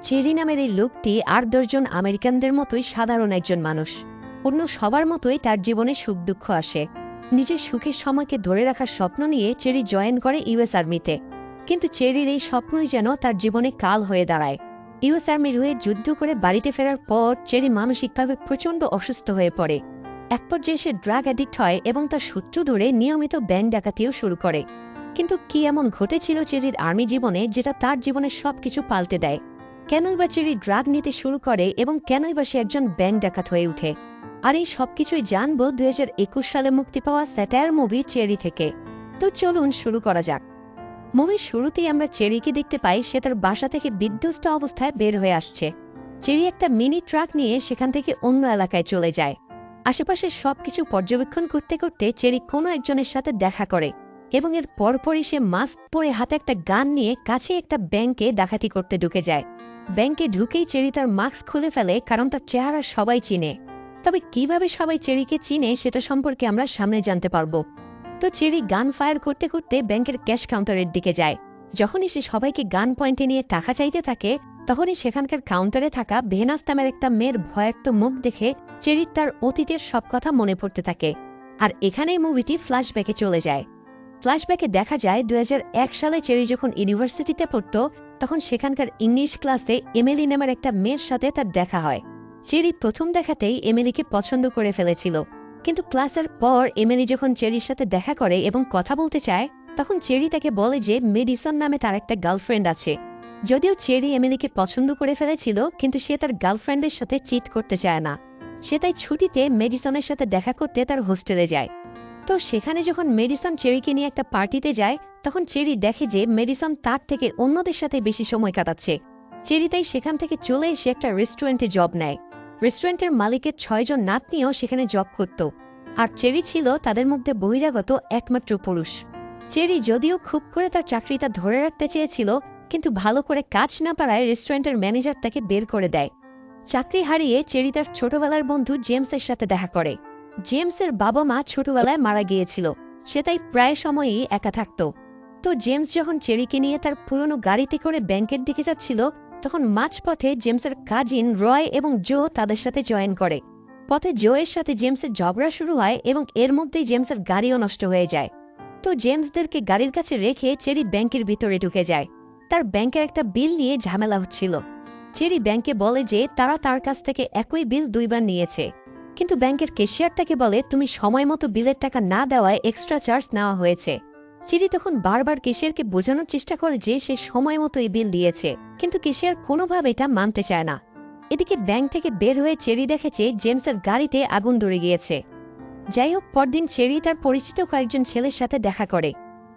Cherry নামের এই লোকটি ৮-১০ জন আমেরিকানদের মতোই সাধারণ একজন মানুষ। অন্য সবার মতোই তার জীবনে সুখ দুঃখ আসে। নিজের সুখের সময়কে ধরে রাখার স্বপ্ন নিয়ে চেরি জয়েন করে ইউএস আর্মিতে। কিন্তু চেরির এই স্বপ্নই যেন তার জীবনে কাল হয়ে দাঁড়ায়। ইউএস আর্মির হয়ে যুদ্ধ করে বাড়িতে ফেরার পর চেরি মানসিকভাবে প্রচণ্ড অসুস্থ হয়ে পড়ে। এক পর্যায়ে সে ড্রাগ অ্যাডিক্ট হয় এবং তার সূত্র ধরে নিয়মিত ব্যাংক ডাকাতিও শুরু করে। কিন্তু কি এমন ঘটেছিল চেরির আর্মি জীবনে যেটা তার জীবনের সবকিছু পাল্টে দেয়? কেনই বা চেরি ড্রাগ নিতে শুরু করে এবং কেনই বা সে একজন ব্যাংক ডাকাত হয়ে ওঠে? আর এই সবকিছুই জানবো ২০২১ সালে মুক্তি পাওয়া স্যাটায়ার মুভি চেরি থেকে। তো চলুন শুরু করা যাক। মুভির শুরুতেই আমরা চেরিকে দেখতে পাই সে তার বাসা থেকে বিধ্বস্ত অবস্থায় বের হয়ে আসছে। চেরি একটা মিনি ট্রাক নিয়ে সেখান থেকে অন্য এলাকায় চলে যায়। আশেপাশের সবকিছু পর্যবেক্ষণ করতে করতে চেরি কোনো একজনের সাথে দেখা করে এবং এর পরপরই সে মাস্ক পরে হাতে একটা গান নিয়ে কাছে একটা ব্যাংকে ডাকাতি করতে ঢুকে যায়। ব্যাংকে ঢুকেই চেরি তার মাস্ক খুলে ফেলে, কারণ তার চেহারা সবাই চিনে। তবে কিভাবে সবাই চেরিকে চিনে সেটা সম্পর্কে আমরা সামনে জানতে পারবো। তো চেরি গান ফায়ার করতে করতে ব্যাংকের ক্যাশ কাউন্টারের দিকে যায়। যখনই সে সবাইকে গান পয়েন্টে নিয়ে টাকা চাইতে থাকে, তখনই সেখানকার কাউন্টারে থাকা ভেনাস নামের একটা মেয়ের ভয়াক্ত মুখ দেখে চেরির তার অতীতের সব কথা মনে পড়তে থাকে। আর এখানেই মুভিটি ফ্ল্যাশব্যাকে চলে যায়। ফ্ল্যাশব্যাকে দেখা যায় ২০০১ সালে চেরি যখন ইউনিভার্সিটিতে পড়ত, তখন সেখানকার ইংলিশ ক্লাসে এমিলি নামের একটা মেয়ের সাথে তার দেখা হয়। চেরি প্রথম দেখাতেই এমিলিকে পছন্দ করে ফেলেছিল। কিন্তু ক্লাসের পর এমিলি যখন চেরির সাথে দেখা করে এবং কথা বলতে চায়, তখন চেরি তাকে বলে যে মেডিসন নামে তার একটা গার্লফ্রেন্ড আছে। যদিও চেরি এমিলিকে পছন্দ করে ফেলেছিল, কিন্তু সে তার গার্লফ্রেন্ডের সাথে চিট করতে চায় না। সে তাই ছুটিতে মেডিসনের সাথে দেখা করতে তার হোস্টেলে যায়। তো সেখানে যখন মেডিসন চেরিকে নিয়ে একটা পার্টিতে যায়, তখন চেরি দেখে যে মেডিসন তার থেকে অন্যদের সাথে বেশি সময় কাটাচ্ছে। চেরি তাই সেখান থেকে চলে এসে একটা রেস্টুরেন্টে জব নেয়। রেস্টুরেন্টের মালিকের ৬ জন নাতনিও সেখানে জব করত, আর চেরি ছিল তাদের মধ্যে বহিরাগত একমাত্র পুরুষ। চেরি যদিও খুব করে তার চাকরিটা ধরে রাখতে চেয়েছিল, কিন্তু ভালো করে কাজ না পারায় রেস্টুরেন্টের ম্যানেজার তাকে বের করে দেয়। চাকরি হারিয়ে চেরি তার ছোটবেলার বন্ধু জেমসের সাথে দেখা করে। জেমসের বাবা মা ছোটবেলায় মারা গিয়েছিল, সে তাই প্রায় সময়ই একা থাকত। তো জেমস যখন চেরিকে নিয়ে তার পুরনো গাড়িতে করে ব্যাংকের দিকে যাচ্ছিল, তখন মাঝপথে জেমসের কাজিন রয় এবং জো তাদের সাথে জয়েন করে। পথে জোয়ের সাথে জেমসের ঝগড়া শুরু হয় এবং এর মধ্যেই জেমসের গাড়িও নষ্ট হয়ে যায়। তো জেমসদেরকে গাড়ির কাছে রেখে চেরি ব্যাংকের ভিতরে ঢুকে যায়। তার ব্যাংকের একটা বিল নিয়ে ঝামেলা হচ্ছিল। চেরি ব্যাংকে বলে যে তারা তার কাছ থেকে একই বিল ২ বার নিয়েছে, কিন্তু ব্যাংকের ক্যাশিয়ার তাকে বলে তুমি সময় মতো বিলের টাকা না দেওয়ায় এক্সট্রা চার্জ নেওয়া হয়েছে। চেরি তখন বারবার ক্যাশিয়ারকে বোঝানোর চেষ্টা করে যে সে সময় মতো এই বিল দিয়েছে, কিন্তু ক্যাশিয়ার কোনোভাবে এটা মানতে চায় না। এদিকে ব্যাংক থেকে বের হয়ে চেরি দেখেছে জেমসের গাড়িতে আগুন ধরে গিয়েছে। যাই হোক, পরদিন চেরি তার পরিচিত কয়েকজন ছেলের সাথে দেখা করে।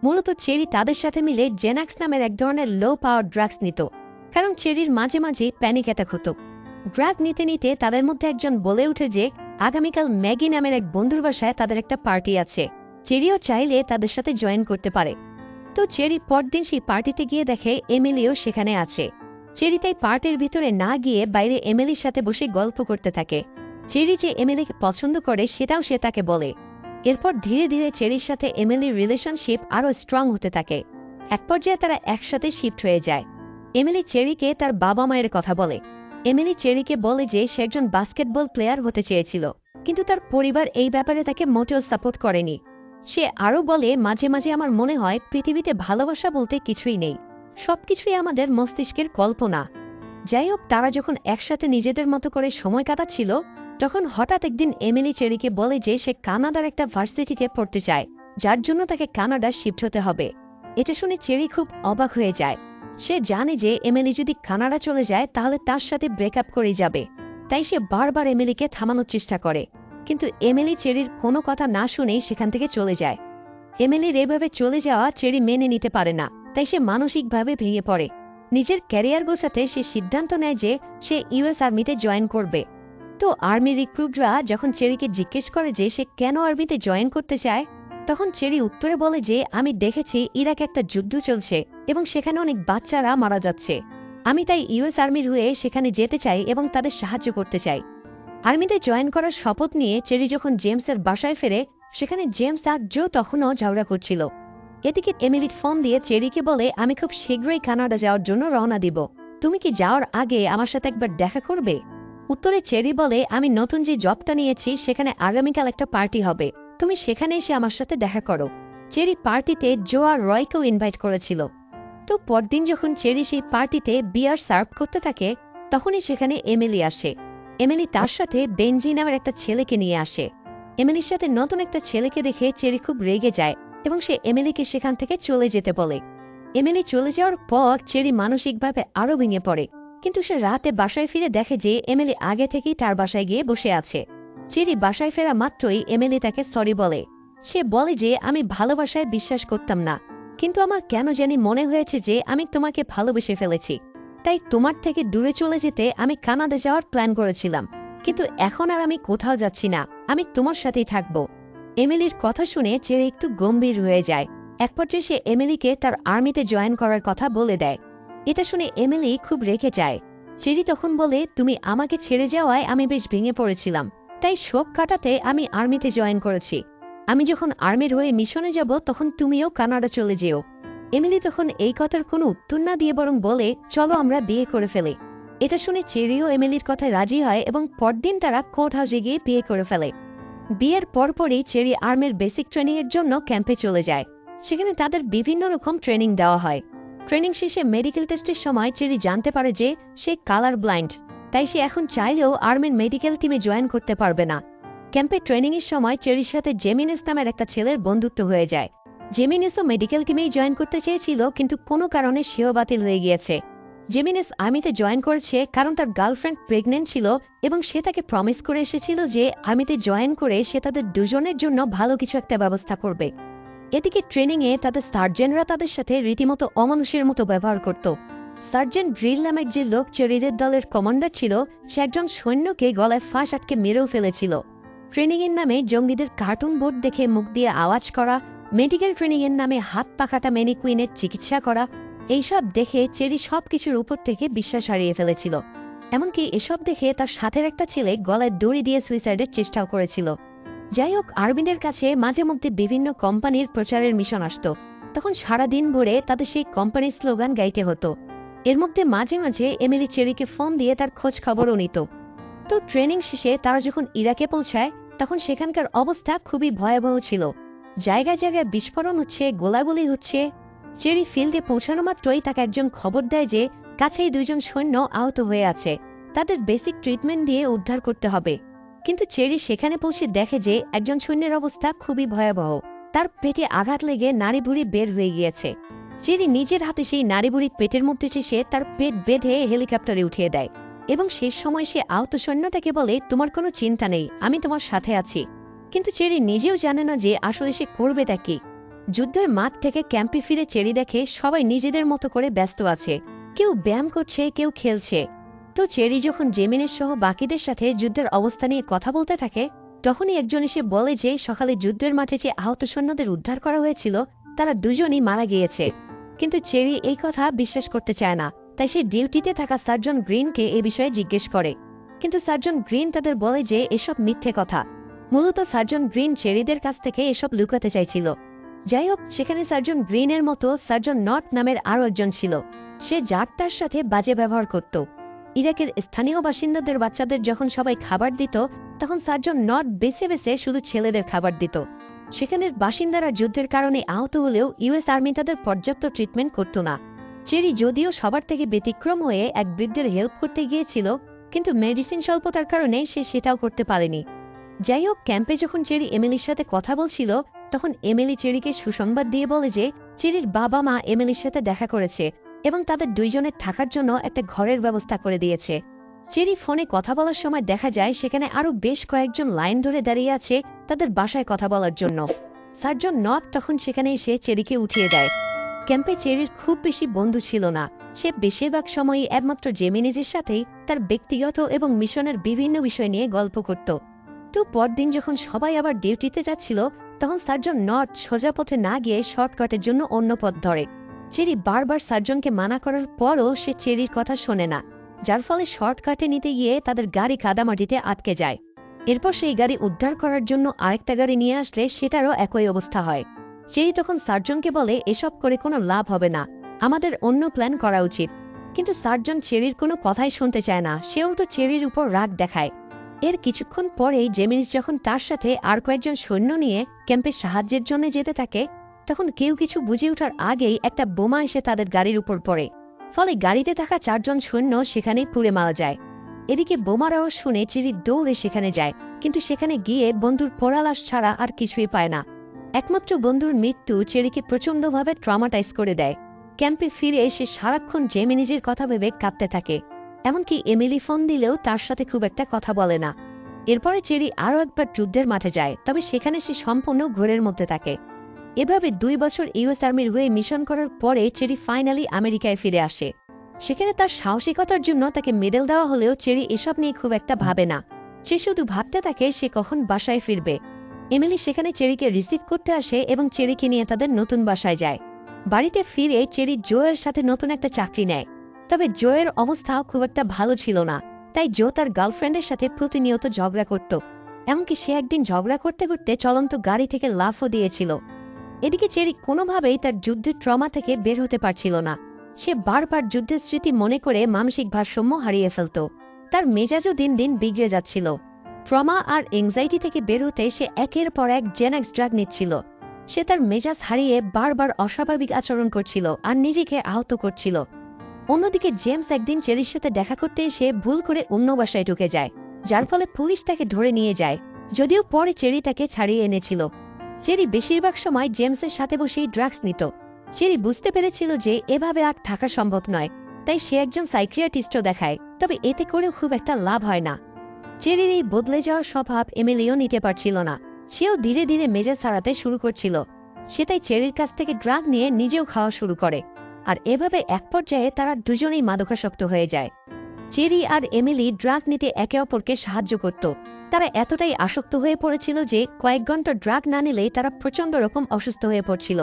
মূলত চেরি তাদের সাথে মিলে জেনাক্স নামের এক ধরনের লো পাওয়ার ড্রাগস নিত, কারণ চেরির মাঝে মাঝে প্যানিক অ্যাটাক হতো। ড্রাগ নিতে নিতে তাদের মধ্যে একজন বলে ওঠে যে আগামীকাল ম্যাগি নামের এক বন্ধুর বাসায় তাদের একটা পার্টি আছে, চেরিও চাইলে তাদের সাথে জয়েন করতে পারে। তো চেরি পরদিন সেই পার্টিতে গিয়ে দেখে এমিলিও সেখানে আছে। চেরি তাই পার্টির ভিতরে না গিয়ে বাইরে এমিলির সাথে বসে গল্প করতে থাকে। চেরি যে এমিলিকে পছন্দ করে সেটাও সে তাকে বলে। এরপর ধীরে ধীরে চেরির সাথে এমিলির রিলেশনশিপ আরও স্ট্রং হতে থাকে। এক পর্যায়ে তারা একসাথে শিফট হয়ে যায়। এমিলি চেরিকে তার বাবা মায়ের কথা বলে। এমিলি চেরিকে বলে যে সে একজন বাস্কেটবল প্লেয়ার হতে চেয়েছিল, কিন্তু তার পরিবার এই ব্যাপারে তাকে মোটেও সাপোর্ট করেনি। সে আরও বলে মাঝে মাঝে আমার মনে হয় পৃথিবীতে ভালোবাসা বলতে কিছুই নেই, সবকিছুই আমাদের মস্তিষ্কের কল্পনা। যাই হোক, তারা যখন একসাথে নিজেদের মতো করে সময় কাটাচ্ছিল, তখন হঠাৎ একদিন এমিলি চেরিকে বলে যে সে কানাডার একটা ভার্সিটিতে পড়তে চায়, যার জন্য তাকে কানাডা শিফট হতে হবে। এটা শুনে চেরি খুব অবাক হয়ে যায়। সে জানে যে এমিলি যদি কানাডা চলে যায় তাহলে তার সাথে ব্রেকআপ করে যাবে, তাই সে বারবার এমিলিকে থামানোর চেষ্টা করে। কিন্তু এমিলি চেরির কোনো কথা না শুনেই সেখান থেকে চলে যায়। এমিলির এভাবে চলে যাওয়া চেরি মেনে নিতে পারে না, তাই সে মানসিকভাবে ভেঙে পড়ে। নিজের ক্যারিয়ার গোছাতে সে সিদ্ধান্ত নেয় যে সে ইউএস আর্মিতে জয়েন করবে। তো আর্মি রিক্রুটরা যখন চেরিকে জিজ্ঞেস করে যে সে কেন আর্মিতে জয়েন করতে চায়, তখন চেরি উত্তরে বলে যে আমি দেখেছি ইরাকে একটা যুদ্ধ চলছে এবং সেখানে অনেক বাচ্চারা মারা যাচ্ছে। আমি তাই ইউএস আর্মির হয়ে সেখানে যেতে চাই এবং তাদের সাহায্য করতে চাই। আর্মিতে জয়েন করার শপথ নিয়ে চেরি যখন জেমসের বাসায় ফেরে, সেখানে জেমস আর জো তখনও ঝগড়া করছিল। এদিকে এমিলি ফোন দিয়ে চেরিকে বলে আমি খুব শীঘ্রই কানাডা যাওয়ার জন্য রওনা দিব। তুমি কি যাওয়ার আগে আমার সাথে একবার দেখা করবে? উত্তরে চেরি বলে, আমি নতুন যে জবটা নিয়েছি সেখানে আগামীকাল একটা পার্টি হবে, তুমি সেখানে এসে আমার সাথে দেখা করো। চেরি পার্টিতে জো আর রয়কেও ইনভাইট করেছিল। তো পরদিন যখন চেরি সেই পার্টিতে বিয়ার সার্ভ করতে থাকে, তখনই সেখানে এমিলি আসে। এমিলি তার সাথে বেনজি নামের একটা ছেলেকে নিয়ে আসে। এমিলির সাথে নতুন একটা ছেলেকে দেখে চেরি খুব রেগে যায় এবং সে এমিলিকে সেখান থেকে চলে যেতে বলে। এমিলি চলে যাওয়ার পর চেরি মানসিকভাবে আরো ভেঙে পড়ে, কিন্তু সে রাতে বাসায় ফিরে দেখে যে এমিলি আগে থেকেই তার বাসায় গিয়ে বসে আছে। চেরি বাসায় ফেরা মাত্রই এমিলি তাকে সরি বলে। সে বলে যে আমি ভালোবাসায় বিশ্বাস করতাম না, কিন্তু আমার কেন জানি মনে হয়েছে যে আমি তোমাকে ভালোবেসে ফেলেছি, তাই তোমার থেকে দূরে চলে যেতে আমি কানাডা যাওয়ার প্ল্যান করেছিলাম, কিন্তু এখন আর আমি কোথাও যাচ্ছি না, আমি তোমার সাথেই থাকব। এমিলির কথা শুনে চেরি একটু গম্ভীর হয়ে যায়। এক পর্যায়ে সে এমিলিকে তার আর্মিতে জয়েন করার কথা বলে দেয়। এটা শুনে এমিলি খুব রেগে যায়। চেরি তখন বলে, তুমি আমাকে ছেড়ে যাওয়ায় আমি বেশ ভেঙে পড়েছিলাম, তাই শোক কাটাতে আমি আর্মিতে জয়েন করেছি। আমি যখন আর্মির হয়ে মিশনে যাব তখন তুমিও কানাডা চলে যেও। এমিলি তখন এই কথার কোনো উত্তর না দিয়ে বরং বলে, চলো আমরা বিয়ে করে ফেলি। এটা শুনে চেরিও এমিলির কথায় রাজি হয় এবং পরদিন তারা কোর্ট হাউসে গিয়ে বিয়ে করে ফেলে। বিয়ের পরপরই চেরি আর্মির বেসিক ট্রেনিং এর জন্য ক্যাম্পে চলে যায়। সেখানে তাদের বিভিন্ন রকম ট্রেনিং দেওয়া হয়। ট্রেনিং শেষে মেডিকেল টেস্টের সময় চেরি জানতে পারে যে সে কালার ব্লাইন্ড, তাই সে এখন চাইলেও আর্মির মেডিকেল টিমে জয়েন করতে পারবে না। ক্যাম্পে ট্রেনিং এর সময় চেরির সাথে জেমিনিস নামের একটা ছেলের বন্ধুত্ব হয়ে যায়। জেমিনিসও মেডিকেল টিমেই জয়েন করতে চেয়েছিল, কিন্তু কোনো কারণে সেও বাতিল হয়ে গিয়েছে। জেমিনিস আর্মিতে জয়েন করেছে কারণ তার গার্লফ্রেন্ড প্রেগনেন্ট ছিল এবং সে তাকে প্রমিস করে এসেছিল যে আর্মিতে জয়েন করে সে তাদের দুজনের জন্য ভালো কিছু একটা ব্যবস্থা করবে। এদিকে ট্রেনিংয়ে তাদের সার্জেনরা তাদের সাথে রীতিমতো অমানুষের মতো ব্যবহার করত। সার্জেন্ট ড্রিল নামের যে লোক চেরিদের দলের কমান্ডার ছিল, সে একজন সৈন্যকে গলায় ফাঁস আটকে মেরেও ফেলেছিল। ট্রেনিংয়ের নামে জঙ্গিদের কার্টুন বোর্ড দেখে মুখ দিয়ে আওয়াজ করা, মেডিকেল ট্রেনিংয়ের নামে হাত পাকাটা ম্যানিকুইনের চিকিৎসা করা, এইসব দেখে চেরি সবকিছুর উপর থেকে বিশ্বাস হারিয়ে ফেলেছিল। এমনকি এসব দেখে তার সাথের একটা ছেলে গলায় দড়ি দিয়ে সুইসাইডের চেষ্টাও করেছিল। যাই হোক, আর্মিদের কাছে মাঝে মধ্যে বিভিন্ন কোম্পানির প্রচারের মিশন আসত, তখন সারাদিন ভরে তাদের সেই কোম্পানির স্লোগান গাইতে হতো। এর মধ্যে মাঝে মাঝে এমিলি চেরিকে ফোন দিয়ে তার খোঁজ খবরও নিত। তো ট্রেনিং শেষে তারা যখন ইরাকে পৌঁছায় তখন সেখানকার অবস্থা খুবই ভয়াবহ ছিল। জায়গায় জায়গায় বিস্ফোরণ হচ্ছে, গোলাগুলি হচ্ছে। চেরি ফিল্ডে পৌঁছানো মাত্রই তাকে একজন খবর দেয় যে কাছেই দুইজন সৈন্য আহত হয়ে আছে, তাদের বেসিক ট্রিটমেন্ট দিয়ে উদ্ধার করতে হবে। কিন্তু চেরি সেখানে পৌঁছে দেখে যে একজন সৈন্যের অবস্থা খুবই ভয়াবহ, তার পেটে আঘাত লেগে নাড়িভুড়ি বের হয়ে গিয়েছে। চেরি নিজের হাতে সেই নাড়িভুড়ি পেটের মধ্যে চেষে তার পেট বেঁধে হেলিকপ্টারে উঠিয়ে দেয় এবং শেষ সময় সে আহত সৈন্যটাকে বলে, তোমার কোনো চিন্তা নেই, আমি তোমার সাথে আছি। কিন্তু চেরি নিজেও জানে না যে আসলে সে করবেটা কি। যুদ্ধের মাঠ থেকে ক্যাম্পে ফিরে চেরি দেখে সবাই নিজেদের মতো করে ব্যস্ত আছে, কেউ ব্যায়াম করছে, কেউ খেলছে। তো চেরি যখন জেমিনের সহ বাকিদের সাথে যুদ্ধের অবস্থা নিয়ে কথা বলতে থাকে, তখনই একজন এসে বলে যে সকালে যুদ্ধের মাঠে যে আহত সৈন্যদের উদ্ধার করা হয়েছিল তারা দুজনই মারা গিয়েছে। কিন্তু চেরি এই কথা বিশ্বাস করতে চায় না, তাই সে ডিউটিতে থাকা সার্জন গ্রিনকে এ বিষয়ে জিজ্ঞেস করে। কিন্তু সার্জন গ্রিন তাদের বলে যে এসব মিথ্যে কথা। মূলত সার্জন গ্রিন চেরিদের কাছ থেকে এসব লুকাতে চাইছিল। যাই হোক, সেখানে সার্জন গ্রিনের মতো সার্জন নট নামের আরও একজন ছিল। সে যাত্রার সাথে বাজে ব্যবহার করত। ইরাকের স্থানীয় বাসিন্দাদের বাচ্চাদের যখন সবাই খাবার দিত, তখন সার্জন নট বেছে বেছে শুধু ছেলেদের খাবার দিত। সেখানের বাসিন্দারা যুদ্ধের কারণে আহত হলেও ইউএস আর্মি তাদের পর্যাপ্ত ট্রিটমেন্ট করত না। চেরি যদিও সবার থেকে ব্যতিক্রম হয়ে এক বৃদ্ধের হেল্প করতে গিয়েছিল, কিন্তু মেডিসিন স্বল্পতার কারণে সে সেটাও করতে পারেনি। যাই হোক, ক্যাম্পে যখন চেরি এমিলির সাথে কথা বলছিল তখন এমিলি চেরিকে সুসংবাদ দিয়ে বলে যে চেরির বাবা মা এমিলির সাথে দেখা করেছে এবং তাদের দুইজনের থাকার জন্য একটা ঘরের ব্যবস্থা করে দিয়েছে। চেরি ফোনে কথা বলার সময় দেখা যায় সেখানে আরো বেশ কয়েকজন লাইন ধরে দাঁড়িয়ে আছে তাদের বাসায় কথা বলার জন্য। সার্জন নট তখন সেখানে এসে চেরিকে উঠিয়ে দেয়। ক্যাম্পে চেরির খুব বেশি বন্ধু ছিল না, সে বেশিরভাগ সময়ই একমাত্র জেমিনিজের সাথেই তার ব্যক্তিগত এবং মিশনের বিভিন্ন বিষয় নিয়ে গল্প করত। তো পরদিন যখন সবাই আবার ডিউটিতে যাচ্ছিল তখন সার্জন নট সোজা পথে না গিয়ে শর্টকাটের জন্য অন্য পথ ধরে। চেরি বারবার সার্জনকে মানা করার পরও সে চেরির কথা শোনে না, যার ফলে শর্টকাটে নিতে গিয়ে তাদের গাড়ি কাদামাটিতে আটকে যায়। এরপর সেই গাড়ি উদ্ধার করার জন্য আরেকটা গাড়ি নিয়ে আসলে সেটারও একই অবস্থা হয়। চেরি তখন সার্জনকে বলে, এসব করে কোনো লাভ হবে না, আমাদের অন্য প্ল্যান করা উচিত। কিন্তু সার্জন চেরির কোনো কথাই শুনতে চায় না, সেও তো চেরির উপর রাগ দেখায়। এর কিছুক্ষণ পরেই জেমিনিস যখন তার সাথে আর কয়েকজন সৈন্য নিয়ে ক্যাম্পে সাহায্যের জন্য যেতে থাকে, তখন কেউ কিছু বুঝে ওঠার আগেই একটা বোমা এসে তাদের গাড়ির উপর পড়ে। ফলে গাড়িতে থাকা 4 জন সৈন্য সেখানেই পুড়ে মারা যায়। এদিকে বোমার আওয়াজ শুনে চেরি দৌড়ে সেখানে যায়, কিন্তু সেখানে গিয়ে বন্ধুর পোড়া লাশ ছাড়া আর কিছুই পায় না। একমাত্র বন্ধুর মৃত্যু চেরিকে প্রচণ্ডভাবে ট্রমাটাইজ করে দেয়। ক্যাম্পে ফিরে এসে সারাক্ষণ জেমিনিজের কথা ভেবে কাঁপতে থাকে। এমনকি এমিলি ফোন দিলেও তার সাথে খুব একটা কথা বলে না। এরপরে চেরি আরও একবার যুদ্ধের মাঠে যায়, তবে সেখানে সে সম্পূর্ণ ঘোরের মধ্যে থাকে। এভাবে 2 বছর ইউএস আর্মির হয়ে মিশন করার পরে চেরি ফাইনালি আমেরিকায় ফিরে আসে। সেখানে তার সাহসিকতার জন্য তাকে মেডেল দেওয়া হলেও চেরি এসব নিয়ে খুব একটা ভাবে না। সে শুধু ভাবতে থাকে সে কখন বাসায় ফিরবে। এমিলি সেখানে চেরিকে রিসিভ করতে আসে এবং চেরিকে নিয়ে তাদের নতুন বাসায় যায়। বাড়িতে ফিরে চেরি জোয়ের সাথে নতুন একটা চাকরি নেয়। তবে জোয়ের অবস্থাও খুব একটা ভালো ছিল না, তাই জো তার গার্লফ্রেন্ডের সাথে প্রতিনিয়ত ঝগড়া করত। এমনকি সে একদিন ঝগড়া করতে করতে চলন্ত গাড়ি থেকে লাফও দিয়েছিল। এদিকে চেরি কোনোভাবেই তার যুদ্ধের ট্রমা থেকে বের হতে পারছিল না। সে বারবার যুদ্ধের স্মৃতি মনে করে মানসিক ভারসাম্য হারিয়ে ফেলত। তার মেজাজও দিন দিন বিগড়ে যাচ্ছিল। ট্রমা আর এংজাইটি থেকে বের হতে সে একের পর এক জেনাক্স ড্রাগ নিচ্ছিল। সে তার মেজাজ হারিয়ে বারবার অস্বাভাবিক আচরণ করছিল আর নিজেকে আহত করছিল। অন্যদিকে জেমস একদিন চেরির সাথে দেখা করতে এসে ভুল করে অন্য বাসায় ঢুকে যায়, যার ফলে পুলিশ তাকে ধরে নিয়ে যায়। যদিও পরে চেরি তাকে ছাড়িয়ে এনেছিল। চেরি বেশিরভাগ সময় জেমসের সাথে বসেই ড্রাগস নিত। চেরি বুঝতে পেরেছিল যে এভাবে আর থাকা সম্ভব নয়, তাই সে একজন সাইকিয়াট্রিস্টও দেখায়, তবে এতে করেও খুব একটা লাভ হয় না। চেরির এই বদলে যাওয়ার স্বভাব এমিলিও নিতে পারছিল না। সেও ধীরে ধীরে মেজাজ হারাতে শুরু করছিল। সে তাই চেরির কাছ থেকে ড্রাগ নিয়ে নিজেও খাওয়া শুরু করে। আর এভাবে এক পর্যায়ে তারা দুজনেই মাদকাসক্ত হয়ে যায়। চেরি আর এমিলি ড্রাগ নিতে একে অপরকে সাহায্য করত। তারা এতটাই আসক্ত হয়ে পড়েছিল যে কয়েক ঘন্টা ড্রাগ না নিলেই তারা প্রচণ্ড রকম অসুস্থ হয়ে পড়ছিল।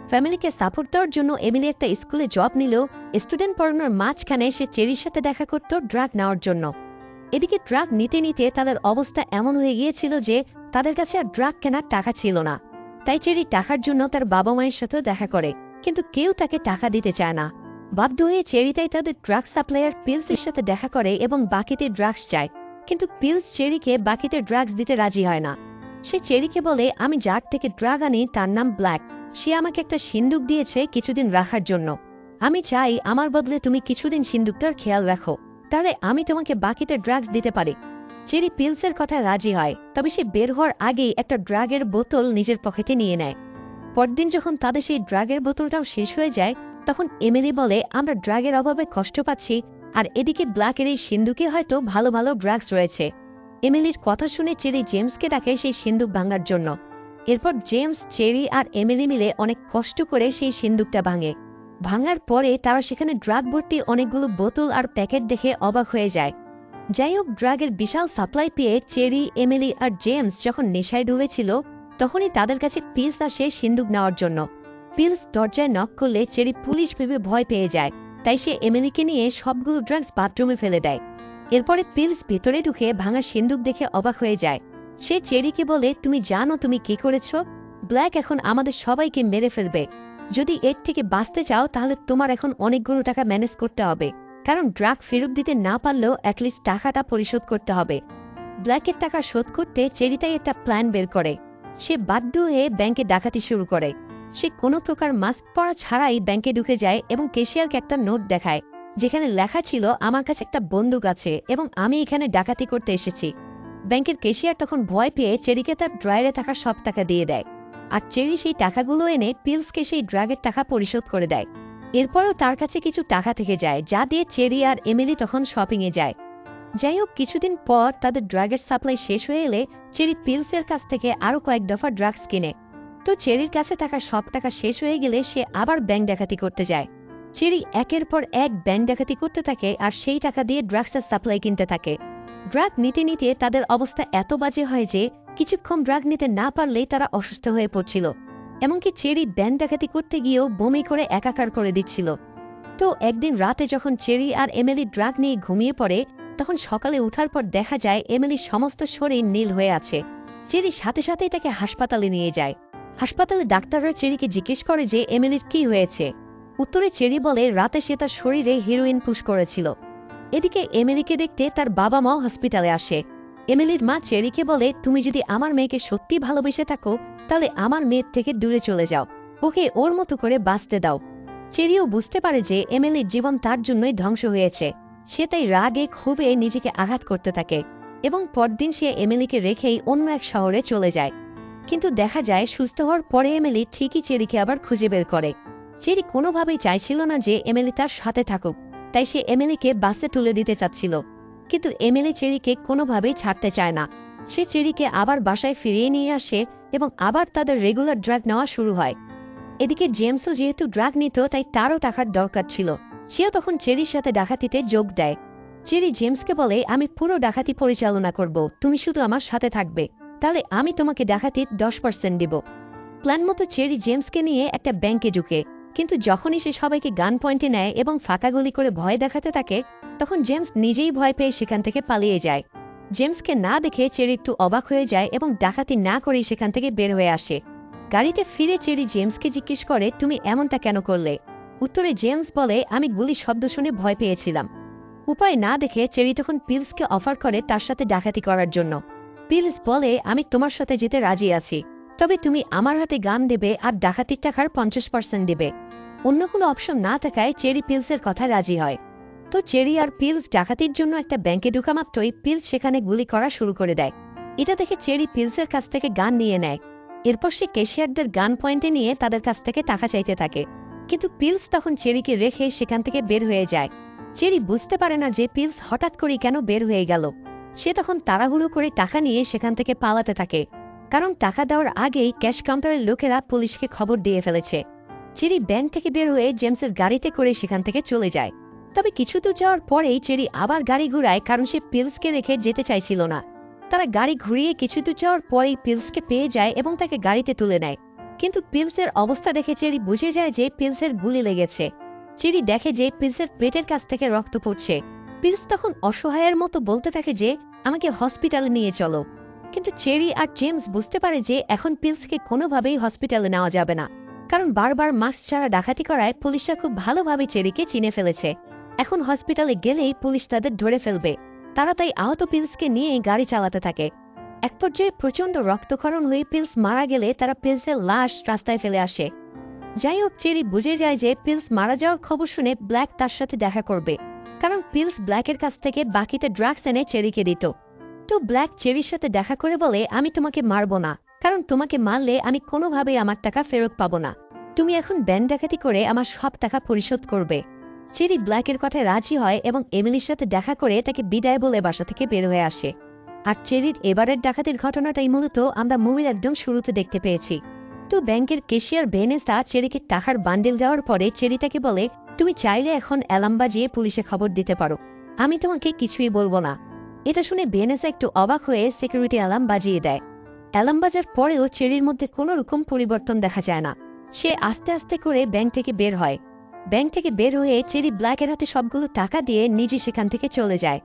ফ্যামিলিকে সাপোর্ট দেওয়ার জন্য এমিলি একটা স্কুলে জব নিলেও স্টুডেন্ট পড়ানোর মাঝখানে সে চেরির সাথে দেখা করত ড্রাগ নেওয়ার জন্য। এদিকে ড্রাগ নিতে নিতে তাদের অবস্থা এমন হয়ে গিয়েছিল যে তাদের কাছে আর ড্রাগ কেনার টাকা ছিল না। তাই চেরি টাকার জন্য তার বাবা মায়ের সাথেও দেখা করে, কিন্তু কেউ তাকে টাকা দিতে চায় না। বাধ্য হয়ে চেরি তাই তাদের ড্রাগ সাপ্লায়ার পিলসের সাথে দেখা করে এবং বাকিতে ড্রাগস চায়, কিন্তু পিলস চেরিকে বাকিতে ড্রাগস দিতে রাজি হয় না। সে চেরিকে বলে, আমি যার থেকে ড্রাগ আনি তার নাম ব্ল্যাক। সে আমাকে একটা সিন্দুক দিয়েছে কিছুদিন রাখার জন্য। আমি চাই আমার বদলে তুমি কিছুদিন সিন্দুকটার খেয়াল রাখো, তাহলে আমি তোমাকে বাকিতে ড্রাগস দিতে পারি। চেরি পিলসের কথায় রাজি হয়, তবে সে বের হওয়ার আগেই একটা ড্রাগের বোতল নিজের পকেটে নিয়ে নেয়। পরদিন যখন তাদের সেই ড্রাগের বোতলটাও শেষ হয়ে যায়, তখন এমিলি বলে, আমরা ড্রাগের অভাবে কষ্ট পাচ্ছি, আর এদিকে ব্ল্যাকের এই সিন্দুকে হয়তো ভালো ভালো ড্রাগস রয়েছে। এমিলির কথা শুনে চেরি জেমসকে ডাকে সেই সিন্দুক ভাঙার জন্য। এরপর জেমস, চেরি আর এমিলি মিলে অনেক কষ্ট করে সেই সিন্দুকটা ভাঙে। ভাঙার পরে তারা সেখানে ড্রাগ ভর্তি অনেকগুলো বোতল আর প্যাকেট দেখে অবাক হয়ে যায়। যাই হোক, ড্রাগের বিশাল সাপ্লাই পেয়ে চেরি, এমিলি আর জেমস যখন নেশায় ডুবেছিল, তখনই তাদের কাছে পিলস আসে সিন্দুক নেওয়ার জন্য। পিলস দরজায় নক করলে চেরি পুলিশ ভেবে ভয় পেয়ে যায়, তাই সে এমিলিকে নিয়ে সবগুলো ড্রাগস বাথরুমে ফেলে দেয়। এরপরে পিলস ভেতরে ঢুকে ভাঙা সিন্দুক দেখে অবাক হয়ে যায়। সে চেরিকে বলে, তুমি জানো তুমি কি করেছ? ব্ল্যাক এখন আমাদের সবাইকে মেরে ফেলবে। যদি এর থেকে বাঁচতে চাও তাহলে তোমার এখন অনেকগুলো টাকা ম্যানেজ করতে হবে, কারণ ড্রাগ ফেরত দিতে না পারলেও অ্যাটলিস্ট টাকাটা পরিশোধ করতে হবে। ব্ল্যাকের টাকা শোধ করতে চেরি তাই একটা প্ল্যান বের করে। সে বাধ্য হয়ে ব্যাংকে ডাকাতি শুরু করে। সে কোনো প্রকার মাস্ক পরা ছাড়াই ব্যাংকে ঢুকে যায় এবং ক্যাশিয়ারকে একটা নোট দেখায়, যেখানে লেখা ছিল, আমার কাছে একটা বন্দুক আছে এবং আমি এখানে ডাকাতি করতে এসেছি। ব্যাংকের ক্যাশিয়ার তখন ভয় পেয়ে চেরিকে তার ড্রয়ারে থাকা সব টাকা দিয়ে দেয়, আর চেরি সেই টাকাগুলো এনে পিলসকে সেই ড্রাগের টাকা পরিশোধ করে দেয়। এরপরও তার কাছে কিছু টাকা থেকে যায়, যা দিয়ে চেরি আর এমিলি তখন শপিংয়ে যায়। যাই হোক, কিছুদিন পর তাদের ড্রাগের সাপ্লাই শেষ হয়ে এলে চেরি পিলসের কাছ থেকে আরও কয়েক দফা ড্রাগস কিনে। তো চেরির কাছে থাকা সব টাকা শেষ হয়ে গেলে সে আবার ব্যাংক ডাকাতি করতে যায়। চেরি একের পর এক ব্যাংক ডাকাতি করতে থাকে আর সেই টাকা দিয়ে ড্রাগসের সাপ্লাই কিনতে থাকে। ড্রাগ নিতে নিতে তাদের অবস্থা এত বাজে হয় যে কিছুক্ষণ ড্রাগ নিতে না পারলেই তারা অসুস্থ হয়ে পড়ছিল। এমনকি চেরি ব্যাংক ডাকাতি করতে গিয়েও বমি করে একাকার করে দিচ্ছিল। তো একদিন রাতে যখন চেরি আর এমিলি ড্রাগ নিয়ে ঘুমিয়ে পড়ে, তখন সকালে ওঠার পর দেখা যায় এমিলির সমস্ত শরীর নীল হয়ে আছে। চেরি সাথে সাথেই তাকে হাসপাতালে নিয়ে যায়। হাসপাতালে ডাক্তাররা চেরিকে জিজ্ঞেস করে যে এমিলির কি হয়েছে। উত্তরে চেরি বলে রাতে সে তার শরীরে হিরোইন পুশ করেছিল। এদিকে এমিলিকে দেখতে তার বাবা মাও হসপিটালে আসে। এমিলির মা চেরিকে বলে, তুমি যদি আমার মেয়েকে সত্যি ভালোবেসে থাকো তাহলে আমার মেয়ের থেকে দূরে চলে যাও, ওকে ওর মতো করে বাঁচতে দাও। চেরিও বুঝতে পারে যে এমিলির জীবন তার জন্যই ধ্বংস হয়েছে। সে তাই রাগে ক্ষোভে নিজেকে আঘাত করতে থাকে এবং পরদিন সে এমিলিকে রেখেই অন্য এক শহরে চলে যায়। কিন্তু দেখা যায় সুস্থ হওয়ার পরে এমিলি ঠিকই চেরিকে আবার খুঁজে বের করে। চেরি কোনোভাবেই চাইছিল না যে এমিলি তার সাথে থাকুক, তাই সে এমিলিকে বাসে তুলে দিতে চাচ্ছিল। কিন্তু এমিলি চেরিকে কোনোভাবেই ছাড়তে চায় না। সে চেরিকে আবার বাসায় ফিরিয়ে নিয়ে আসে এবং আবার তাদের রেগুলার ড্রাগ নেওয়া শুরু হয়। এদিকে জেমসও যেহেতু ড্রাগ নিত তাই তারও টাকার দরকার ছিল। সেও তখন চেরির সাথে ডাকাতিতে যোগ দেয়। চেরি জেমসকে বলে, আমি পুরো ডাকাতি পরিচালনা করব, তুমি শুধু আমার সাথে থাকবে, তাহলে আমি তোমাকে ডাকাতির 10% দিব। প্ল্যান মতো চেরি জেমসকে নিয়ে একটা ব্যাংকে ঢুকে, কিন্তু যখনই সে সবাইকে গান পয়েন্টে নেয় এবং ফাঁকা গুলি করে ভয় দেখাতে থাকে, তখন জেমস নিজেই ভয় পেয়ে সেখান থেকে পালিয়ে যায়। জেমসকে না দেখে চেরি একটু অবাক হয়ে যায় এবং ডাকাতি না করেই সেখান থেকে বের হয়ে আসে। গাড়িতে ফিরে চেরি জেমসকে জিজ্ঞেস করে, তুমি এমনটা কেন করলে? উত্তরে জেমস বলে, আমি গুলির শব্দ শুনে ভয় পেয়েছিলাম। উপায় না দেখে চেরি তখন পিলসকে অফার করে তার সাথে ডাকাতি করার জন্য। পিলস বলে, আমি তোমার সাথে যেতে রাজি আছি, তবে তুমি আমার হাতে গান দেবে আর ডাকাতির টাকার 50% দেবে। অন্য কোনো অপশন না থাকায় চেরি পিলসের কথা রাজি হয়। তো চেরি আর পিলস ডাকাতির জন্য একটা ব্যাংকে ঢোকা মাত্রই পিলস সেখানে গুলি করা শুরু করে দেয়। এটা দেখে চেরি পিলসের কাছ থেকে গান নিয়ে নেয়। এরপর সে ক্যাশিয়ারদের গান পয়েন্টে নিয়ে তাদের কাছ থেকে টাকা চাইতে থাকে, কিন্তু পিলস তখন চেরিকে রেখে সেখান থেকে বের হয়ে যায়। চেরি বুঝতে পারে না যে পিলস হঠাৎ করে কেন বের হয়ে গেল। সে তখন তাড়াহুড়ো করে টাকা নিয়ে সেখান থেকে পালাতে থাকে, কারণ টাকা দেওয়ার আগেই ক্যাশ কাউন্টারের লোকেরা পুলিশকে খবর দিয়ে ফেলেছে। চেরি ব্যাংক থেকে বের হয়ে জেমসের গাড়িতে করে সেখান থেকে চলে যায়। তবে কিছু দূর যাওয়ার পরেই চেরি আবার গাড়ি ঘুরায়, কারণ সে পিলসকে রেখে যেতে চাইছিল না। তারা গাড়ি ঘুরিয়ে কিছু দূর যাওয়ার পরেই পিলসকে পেয়ে যায় এবং তাকে গাড়িতে তুলে নেয়। কিন্তু পিলসের অবস্থা দেখে চেরি বুঝে যায় যে পিলসের গুলি লেগেছে। চেরি দেখে যে পিলসের পেটের কাছ থেকে রক্ত পড়ছে। পিলস তখন অসহায়ের মতো বলতে থাকে যে, আমাকে হসপিটালে নিয়ে চলো। কিন্তু চেরি আর জেমস বুঝতে পারে যে এখন পিলসকে কোনোভাবেই হসপিটালে নেওয়া যাবে না, কারণ বারবার মাস্ক ছাড়া ডাকাতি করায় পুলিশরা খুব ভালোভাবে চেরিকে চিনে ফেলেছে। এখন হসপিটালে গেলেই পুলিশ তাদের ধরে ফেলবে। তারা তাই আহত পিলসকে নিয়ে গাড়ি চালাতে থাকে। এক পর্যায়ে প্রচণ্ড রক্তক্ষরণ হয়ে পিলস মারা গেলে তারা পিলসের লাশ রাস্তায় ফেলে আসে। যাই হোক, চেরি বুঝে যায় যে পিলস মারা যাওয়ার খবর শুনে ব্ল্যাক তার সাথে দেখা করবে, কারণ পিলস ব্ল্যাকের কাছ থেকে বাকিতে ড্রাগস এনে চেরিকে দিত। তো ব্ল্যাক চেরির সাথে দেখা করে বলে, আমি তোমাকে মারব না, কারণ তোমাকে মারলে আমি কোনোভাবেই আমার টাকা ফেরত পাবো না। তুমি এখন ব্যাংক ডাকাতি করে আমার সব টাকা পরিশোধ করবে। চেরি ব্ল্যাকের কথায় রাজি হয় এবং এমিলির সাথে দেখা করে তাকে বিদায় বলে বাসা থেকে বের হয়ে আসে। আর চেরির এবারের ডাকাতির ঘটনাটাই মূলত আমরা মুভির একদম শুরুতে দেখতে পেয়েছি। তো ব্যাংকের ক্যাশিয়ার ভেনেসা চেরিকে টাকার বান্ডিল দেওয়ার পরে চেরি তাকে বলে, তুমি চাইলে এখন অ্যালার্ম বাজিয়ে পুলিশে খবর দিতে পারো, আমি তোমাকে কিছুই বলবো না। এটা শুনে ভেনেসা একটু অবাক হয়ে সিকিউরিটি অ্যালার্ম বাজিয়ে দেয়। অ্যালার্ম বাজার পরেও চেরির মধ্যে কোনো রকম পরিবর্তন দেখা যায় না। সে আস্তে আস্তে করে ব্যাংক থেকে বের হয়। ব্যাংক থেকে বের হয়ে চেরি ব্ল্যাকের হাতে সবগুলো টাকা দিয়ে নিজে সেখান থেকে চলে যায়।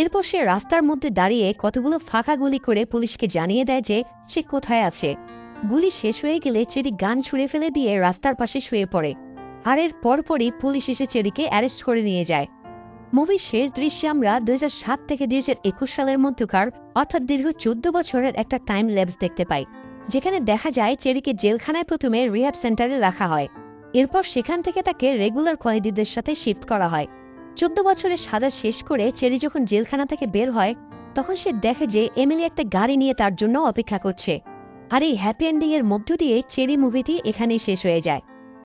এরপর সে রাস্তার মধ্যে দাঁড়িয়ে কতগুলো ফাঁকা গুলি করে পুলিশকে জানিয়ে দেয় যে সে কোথায় আছে। গুলি শেষ হয়ে গেলে চেরি গান ছুঁড়ে ফেলে দিয়ে রাস্তার পাশে শুয়ে পড়ে। আর এর পরপরই পুলিশ এসে চেরিকে অ্যারেস্ট করে নিয়ে যায়। মুভির শেষ দৃশ্যে আমরা 2007 থেকে 2021 সালের মধ্যকার, অর্থাৎ দীর্ঘ 14 বছরের একটা টাইম ল্যাপস দেখতে পাই, যেখানে দেখা যায় চেরিকে জেলখানায় প্রথমে রিহ্যাব সেন্টারে রাখা হয়। এরপর সেখান থেকে তাকে রেগুলার কয়েদিদের সাথে শিফট করা হয়। 14 বছরের সাজা শেষ করে চেরি যখন জেলখানা থেকে বের হয়, তখন সে দেখে যে এমিলি একটা গাড়ি নিয়ে তার জন্য অপেক্ষা করছে। আর এই হ্যাপি এন্ডিং এর মধ্য দিয়ে চেরি মুভিটি এখানেই শেষ হয়ে যায়।